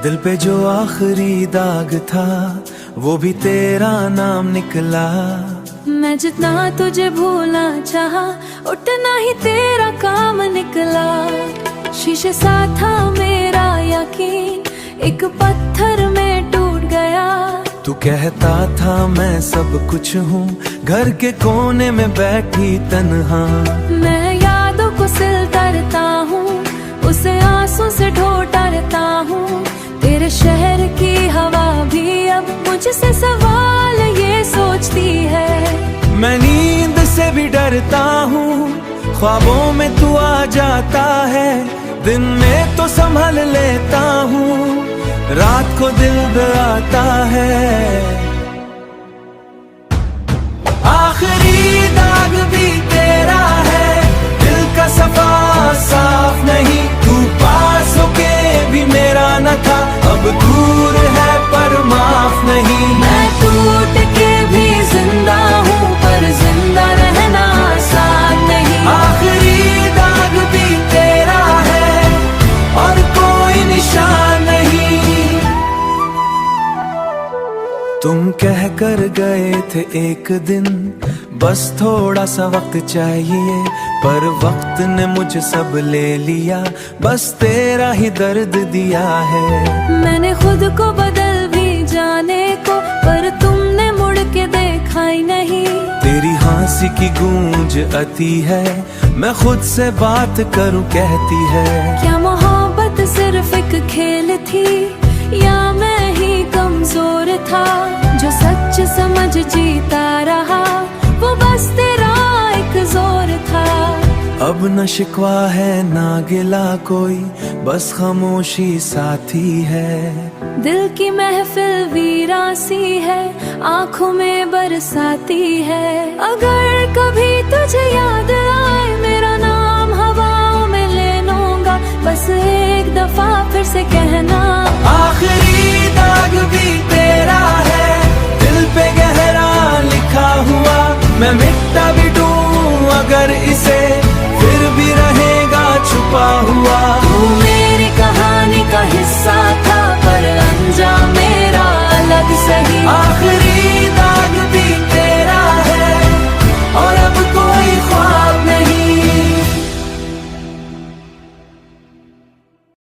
दिल पे जो आखिरी दाग था वो भी तेरा नाम निकला। मैं जितना तुझे भूलना चाहा उतना ही तेरा काम निकला। शीशे सा था मेरा यकीन एक पत्थर में टूट गया। तू कहता था मैं सब कुछ हूँ घर के कोने में बैठी तन्हा। मैं यादों को सिलता रहता हूँ उसे आंसू से ढोता रहता हूँ। तेरे शहर की हवा भी अब मुझसे सवाल ये सोचती है। मैं नींद से भी डरता हूँ ख्वाबों में तू आ जाता है। दिन में तो संभल लेता हूँ रात को दिल आता है। आखिरी दाग भी तेरा है दिल का सफा साफ नहीं। तू पास होके भी मेरा न था अब दूर है पर माफ नहीं। मैं टूट के भी जिंदा हूँ पर जिंदा रहना आसान नहीं। आखिरी दाग भी तेरा है और कोई निशान नहीं। तुम कह कर गए थे एक दिन बस थोड़ा सा वक्त चाहिए। पर वक्त ने मुझे सब ले लिया बस तेरा ही दर्द दिया है। मैंने खुद को बदल भी जाने को पर तुमने मुड़ के देखा ही नहीं। तेरी हंसी की गूंज अति है मैं खुद से बात करूं कहती है। क्या मोहब्बत सिर्फ एक खेल थी या मैं ही कमजोर था। जो सच समझ जीता रहा वो बस तेरा एक जोर था। अब न शिकवा है ना गिला कोई बस खामोशी साथी है। दिल की महफिल वीरासी है आंखों में बरसाती है। अगर कभी तुझे याद आए मेरा नाम हवाओं में ले लूंगा बस एक दफा फिर से कहना